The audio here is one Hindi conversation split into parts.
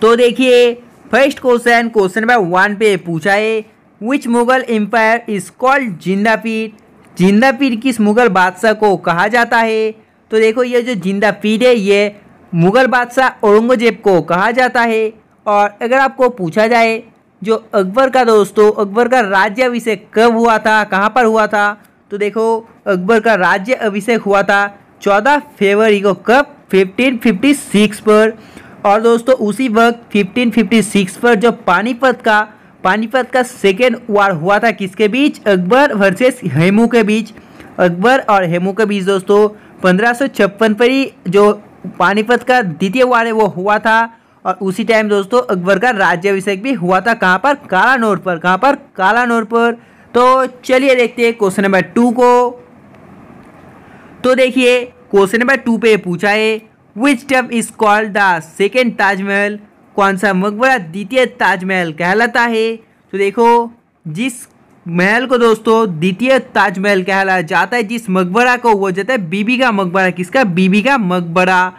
तो देखिए फर्स्ट क्वेश्चन नंबर 1 पे पूछा है विच मुगल एम्पायर इज कॉल्ड जिंदा पीर। जिंदा पीर किस मुगल बादशाह को कहा जाता है। तो देखो ये जो जिंदा पीर है ये मुगल बादशाह औरंगजेब को कहा जाता है। और अगर आपको पूछा जाए जो अकबर का दोस्तों अकबर का राज्य अभिषेक कब हुआ था, कहाँ पर हुआ था। तो देखो अकबर का राज्य अभिषेक हुआ था 14 फरवरी को, कब 1556 पर। और दोस्तों उसी वक्त 1556 पर जो पानीपत का सेकेंड वार हुआ था किसके बीच, अकबर वर्सेस हेमू के बीच। अकबर और हेमू के बीच दोस्तों 1556 पर ही जो पानीपत का द्वितीय वार है वो हुआ था। और उसी टाइम दोस्तों अकबर का राज्याभिषेक भी हुआ था, कहाँ पर, कालानौर पर। कहाँ पर, कालानौर पर। तो चलिए देखते हैं क्वेश्चन नंबर 2 को। तो देखिए क्वेश्चन नंबर 2 पे पूछा है which term is called the second Taj Mahal. कौन सा मकबरा द्वितीय ताजमहल कहलाता है। तो देखो जिस महल को दोस्तों द्वितीय ताजमहल कहला जाता है, जिस मकबरा को, वो जाता है बीबी का मकबरा। किसका, बीबी का मकबरा।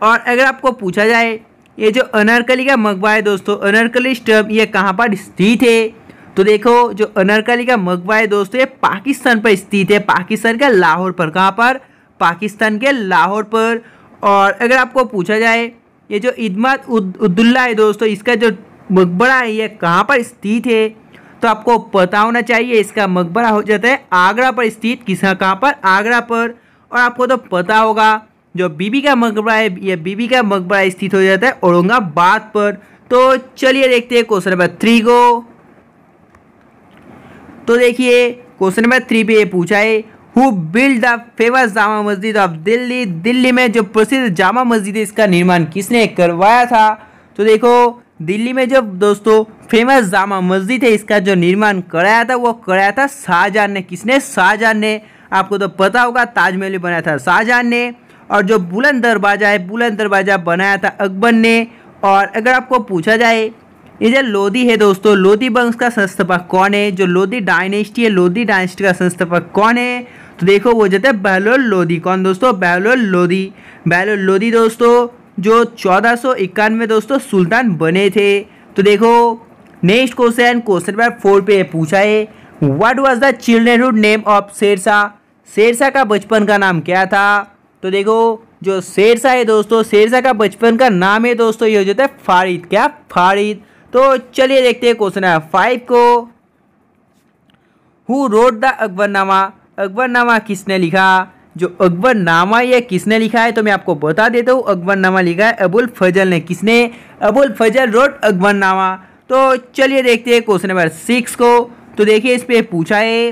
और अगर आपको पूछा जाए ये जो अनारकली का मकबरा है दोस्तों, अनारकली स्टंप, ये कहाँ पर स्थित है। तो देखो जो अनारकली का मकबरा है दोस्तों ये पाकिस्तान पर स्थित है, पाकिस्तान के लाहौर पर। कहाँ पर, पाकिस्तान के लाहौर पर। और अगर आपको पूछा जाए ये जो इदमाद उद्दुल्ला है दोस्तों, इसका जो मकबरा है ये कहाँ पर स्थित है। तो आपको पता होना चाहिए इसका मकबरा हो जाता है आगरा पर स्थित। किसका, कहाँ पर, आगरा पर। और आपको तो पता होगा जो बीबी का मकबरा है ये बीबी का मकबरा स्थित हो जाता है औरंगाबाद पर। तो चलिए देखते हैं क्वेश्चन नंबर 3 को। तो देखिए क्वेश्चन नंबर 3 पे ये पूछा है who build the famous Jama Masjid of Delhi. Delhi में जो प्रसिद्ध जामा मस्जिद है इसका निर्माण किसने करवाया था। तो देखो दिल्ली में जो दोस्तों फेमस जामा मस्जिद है इसका जो निर्माण कराया था वो कराया था शाहजहां ने। किसने, शाहजहां ने। आपको तो पता होगा ताजमहल बनाया था शाहजहां ने। और जो बुलंद दरवाजा है, बुलंद दरवाजा बनाया था अकबर ने। और अगर आपको पूछा जाए ये जो लोधी है दोस्तों, लोधी वंश का संस्थापक कौन है। जो लोधी डायनेस्टी है, लोधी डायनेस्टी का संस्थापक कौन है। तो देखो वो जाता है बहलोल लोधी। कौन दोस्तों, बहलोल लोधी। बहलोल लोधी दोस्तों जो 1491 दोस्तों सुल्तान बने थे। तो देखो नेक्स्ट क्वेश्चन नंबर 4 पे पूछा है what was the childhood name of Sher Shah. Sher Shah का बचपन का नाम क्या था। तो देखो जो शेरशाह है दोस्तों, शेरशाह का बचपन का नाम है दोस्तों ये हो जाता है फारिद। क्या, फारिद। तो चलिए देखते हैं क्वेश्चन नंबर 5 को। Who wrote the Akbarnama. Akbarnama किसने लिखा। जो अकबरनामा ये किसने लिखा है तो मैं आपको बता देता हूँ। अकबरनामा लिखा है अबुल फजल ने। किसने, अबुल फजल रोड अकबरनामा। तो चलिए देखते हैं क्वेश्चन नंबर 6 को। तो देखिए इस पे पूछा है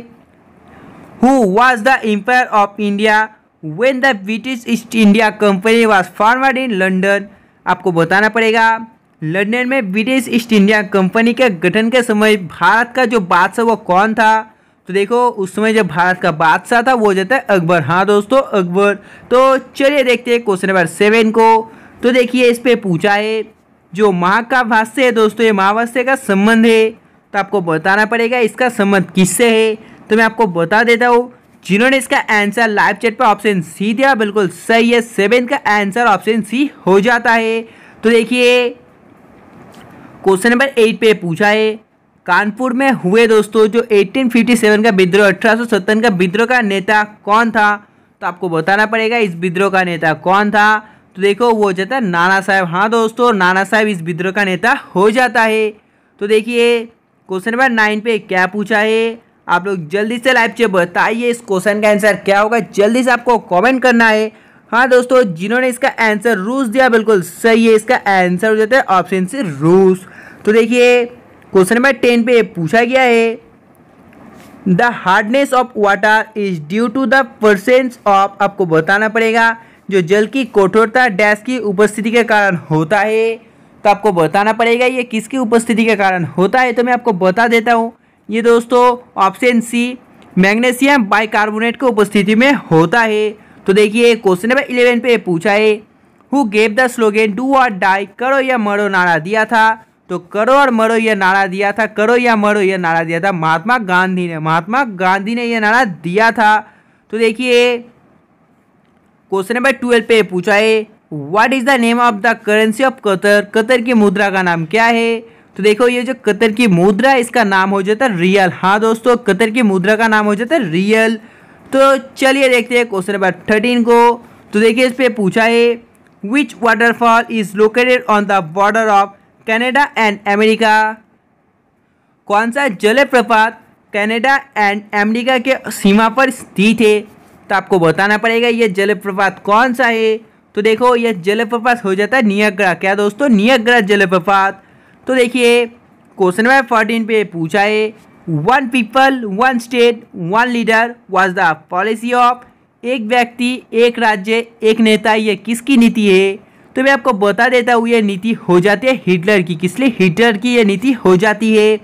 who was the empire of India when the British East India Company was formed in London. आपको बताना पड़ेगा लंदन में ब्रिटिश ईस्ट इंडिया कंपनी के गठन के समय भारत का जो बादशाह वो कौन था। तो देखो उस समय जब भारत का बादशाह था वो जाता है अकबर। हाँ दोस्तों अकबर। तो चलिए देखते हैं क्वेश्चन नंबर 7 को। तो देखिए इस पे पूछा है जो महाकाव्य है दोस्तों ये महाभाष्य का संबंध है। तो आपको बताना पड़ेगा इसका संबंध किससे है। तो मैं आपको बता देता हूँ जिन्होंने इसका आंसर लाइव चैट पर ऑप्शन सी दिया बिल्कुल सही है। 7 का आंसर ऑप्शन सी हो जाता है। तो देखिए क्वेश्चन नंबर 8 पे पूछा है कानपुर में हुए दोस्तों जो 1857 का विद्रोह 1857 का विद्रोह का नेता कौन था। तो आपको बताना पड़ेगा इस विद्रोह का नेता कौन था। तो देखो वो जाता है नाना साहब। हाँ दोस्तों नाना साहब इस विद्रोह का नेता हो जाता है। तो देखिए क्वेश्चन नंबर 9 पे क्या पूछा है। आप लोग जल्दी से लाइव चैट बताइए इस क्वेश्चन का आंसर क्या होगा। जल्दी से आपको कमेंट करना है। हाँ दोस्तों जिन्होंने इसका आंसर रूस दिया बिल्कुल सही है। इसका आंसर हो जाता है ऑप्शन सी रूस। तो देखिए क्वेश्चन नंबर 10 पे पूछा गया है the hardness of water is due to the presence of. आपको बताना पड़ेगा जो जल की कठोरता डैश की उपस्थिति के कारण होता है। तो आपको बताना पड़ेगा ये किसकी उपस्थिति के कारण होता है। तो मैं आपको बता देता हूँ ये दोस्तों ऑप्शन सी मैग्नीशियम बाइकार्बोनेट की उपस्थिति में होता है। तो देखिए क्वेश्चन नंबर 11 पे पूछा है who gave the slogan do और डाई, करो या मरो नारा दिया था। तो करो और मरो यह नारा दिया था, करो या मरो यह नारा दिया था महात्मा गांधी ने। महात्मा गांधी ने यह नारा दिया था। तो देखिए क्वेश्चन नंबर 12 पे पूछा है what is the name of the currency of Qatar, Qatar की मुद्रा का नाम क्या है? तो देखो ये जो कतर की मुद्रा है इसका नाम हो जाता है रियल। हाँ दोस्तों, कतर की मुद्रा का नाम हो जाता है रियल। तो चलिए देखते हैं क्वेश्चन नंबर 13 को। तो देखिए इस पे पूछा है which waterfall is located on the border of Canada and America. कौन सा जलप्रपात कनाडा एंड अमेरिका के सीमा पर स्थित है? तो आपको बताना पड़ेगा ये जलप्रपात कौन सा है। तो देखो ये जलप्रपात हो जाता है नियाग्रा। क्या दोस्तों? नियाग्रा जलप्रपात। तो देखिए क्वेश्चन नंबर 14 पे पूछा है one people one state one leader was the policy of. एक व्यक्ति एक राज्य एक नेता, ये किसकी नीति है? तो मैं आपको बता देता हूँ ये नीति हो जाती है हिटलर की। किस लिए? हिटलर की ये नीति हो जाती है।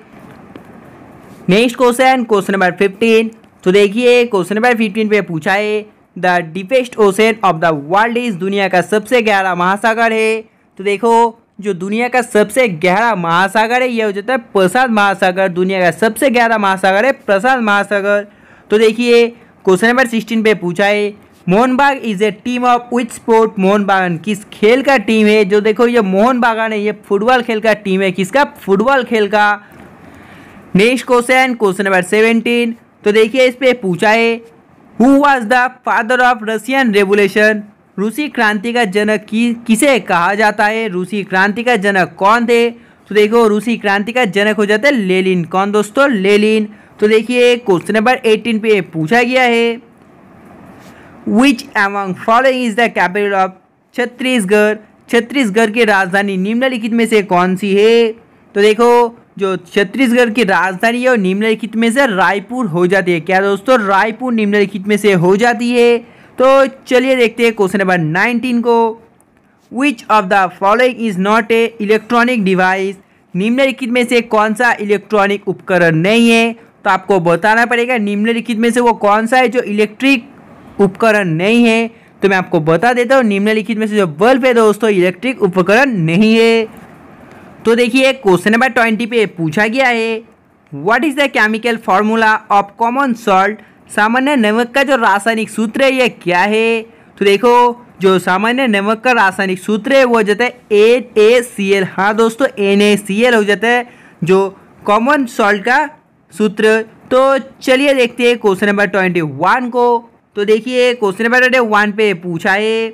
Next question number 15। तो देखिए क्वेश्चन नंबर 15 पे पूछा है the deepest ocean of the world is. दुनिया का सबसे गहरा महासागर है। तो देखो जो दुनिया का सबसे गहरा महासागर है ये हो जाता है प्रशांत महासागर। दुनिया का सबसे गहरा महासागर है प्रशांत महासागर। तो देखिए क्वेश्चन नंबर 16 पे पूछा है Mohun Bagan is a team of which sport. Mohun Bagan किस खेल का टीम है? जो देखो ये मोहन बागान है ये फुटबॉल खेल का टीम है। किसका? फुटबॉल खेल का। Next question number 17। तो देखिए इस पे पूछा है who was the father of Russian revolution. रूसी क्रांति का जनक किसे कहा जाता है? रूसी क्रांति का जनक कौन थे? तो देखो रूसी क्रांति का जनक हो जाता है लेनिन। कौन दोस्तों? लेनिन। तो देखिए क्वेश्चन नंबर 18 पे पूछा गया है which among following is the capital of Chhattisgarh. Chhattisgarh की राजधानी निम्नलिखित में से कौन सी है? तो देखो जो छत्तीसगढ़ की राजधानी है वो निम्नलिखित में से रायपुर हो जाती है। क्या दोस्तों? रायपुर निम्नलिखित में से हो जाती है। तो चलिए देखते हैं क्वेश्चन नंबर 19 को। Which of the following is not a electronic device. निम्नलिखित में से कौन सा इलेक्ट्रॉनिक उपकरण नहीं है? तो आपको बताना पड़ेगा निम्नलिखित में से वो कौन सा है जो इलेक्ट्रिक उपकरण नहीं है। तो मैं आपको बता देता हूँ निम्नलिखित में से जो बल्ब है दोस्तों इलेक्ट्रिक उपकरण नहीं है। तो देखिए क्वेश्चन नंबर 20 पे पूछा गया है what is the chemical formula of common salt. सामान्य नमक का जो रासायनिक सूत्र है ये क्या है? तो देखो जो सामान्य नमक का रासायनिक सूत्र है वो हो जाता है NaCl। हाँ दोस्तों NaCl हो जाता है जो कॉमन सॉल्ट का सूत्र। तो चलिए देखते हैं क्वेश्चन नंबर 21 को। तो देखिए क्वेश्चन नंबर 21 पे पूछा है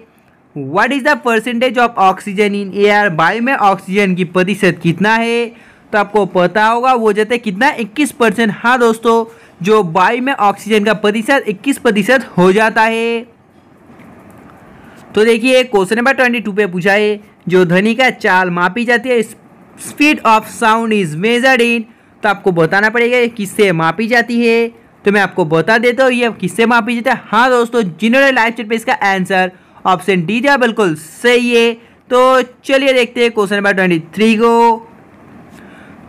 what is the percentage of oxygen in air. वायु में ऑक्सीजन की प्रतिशत कितना है? तो आपको पता होगा वो जाता है कितना? 21%। हाँ दोस्तों जो वायु में ऑक्सीजन का प्रतिशत 21% हो जाता है। तो देखिए क्वेश्चन नंबर 22 पे पूछा है जो ध्वनि का चाल मापी जाती है speed of sound is measured in. तो आपको बताना पड़ेगा किससे मापी जाती है। तो मैं आपको बता देता हूँ ये किससे मापी जाती है। हाँ दोस्तों जिन्होंने लाइव चैट पे इसका आंसर ऑप्शन डी दिया बिल्कुल सही है। तो चलिए देखते हैं क्वेश्चन नंबर 23 को।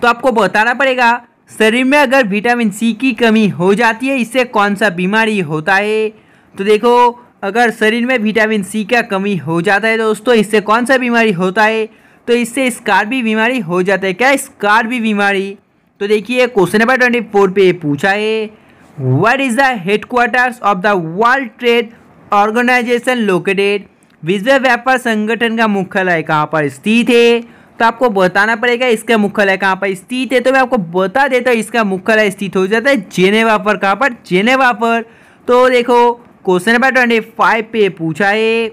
तो आपको बताना पड़ेगा शरीर में अगर विटामिन सी की कमी हो जाती है इससे कौन सा बीमारी होता है। तो देखो अगर शरीर में विटामिन सी का कमी हो जाता है दोस्तों इससे कौन सा बीमारी होता है? तो इससे स्कार्बी बीमारी हो जाता है। क्या? स्कार्बी बीमारी। तो देखिए क्वेश्चन नंबर 24 पे पूछा है what is the headquarters of the World Trade Organization located. विश्व व्यापार संगठन का मुख्यालय कहाँ पर स्थित है? तो आपको बताना पड़ेगा इसका मुख्यालय कहाँ पर स्थित है। तो मैं आपको बता देता हूँ इसका मुख्यालय स्थित हो जाता है जेनेवा पर। कहाँ पर? जेनेवा पर। तो देखो क्वेश्चन नंबर 25 पे पूछा है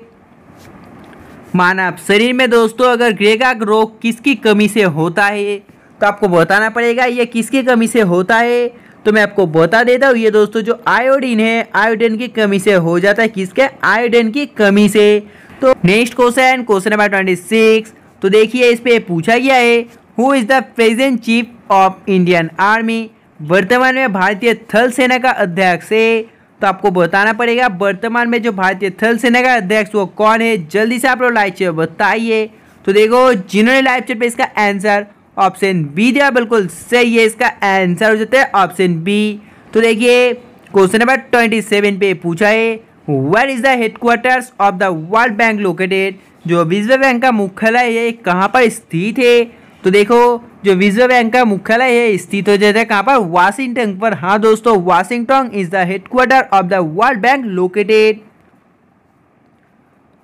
मानव शरीर में दोस्तों अगर ग्रेगा रोग किसकी कमी से होता है? तो आपको बताना पड़ेगा ये किसकी कमी से होता है। तो मैं आपको बता देता हूँ ये दोस्तों जो आयोडीन है आयोडीन की कमी से हो जाता है। किसके? आयोडीन की कमी से। तो नेक्स्ट क्वेश्चन नंबर 26। तो देखिए इस पे पूछा गया है who is the present chief of Indian army. वर्तमान में भारतीय थल सेना का अध्यक्ष है। तो आपको बताना पड़ेगा वर्तमान में जो भारतीय थल सेना का अध्यक्ष वो कौन है। जल्दी से आप लोग लाइव चैट बताइए। तो देखो जिन्होंने लाइव चैट पे इसका आंसर ऑप्शन बी दिया बिल्कुल सही है। इसका आंसर हो जाता है ऑप्शन बी। तो देखिए क्वेश्चन नंबर 27 पे पूछा है where is the headquarters of the World Bank located. जो विश्व बैंक का मुख्यालय है कहाँ पर स्थित है? तो देखो जो विश्व बैंक का मुख्यालय है स्थित हो जाता है कहाँ पर? वाशिंगटन पर। हाँ दोस्तों Washington is the headquarter of the World Bank located.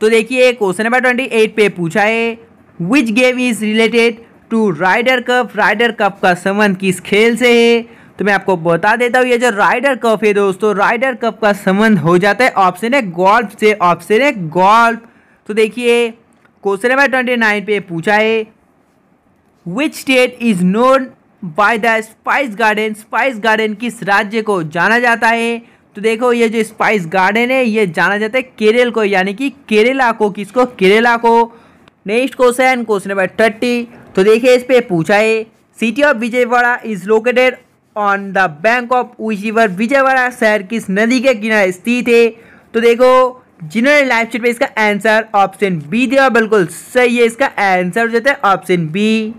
तो देखिए क्वेश्चन नंबर 28 पे पूछा है which game is related to Ryder Cup. Ryder Cup का संबंध किस खेल से है? तो मैं आपको बता देता हूँ, ये जो राइडर कप है दोस्तों, राइडर कप का संबंध हो जाता है ऑप्शन है गोल्फ से। ऑप्शन है गोल्फ। तो देखिए क्वेश्चन नंबर 29 पे पूछा है which state is known by the spice garden. Spice garden किस राज्य को जाना जाता है? तो देखो ये जो स्पाइस गार्डन है ये जाना जाता है केरल को, यानी कि केरला को। किसको? केरला को। Next question number 30। तो देखिए इस पे पूछा है city of Vijayawada is located on the bank of which river. Vijayawada शहर किस नदी के किनारे स्थित है? तो देखो जिन्होंने लाइव चैट पे इसका आंसर ऑप्शन बी दिया बिल्कुल सही है। इसका आंसर हो जाता है ऑप्शन बी।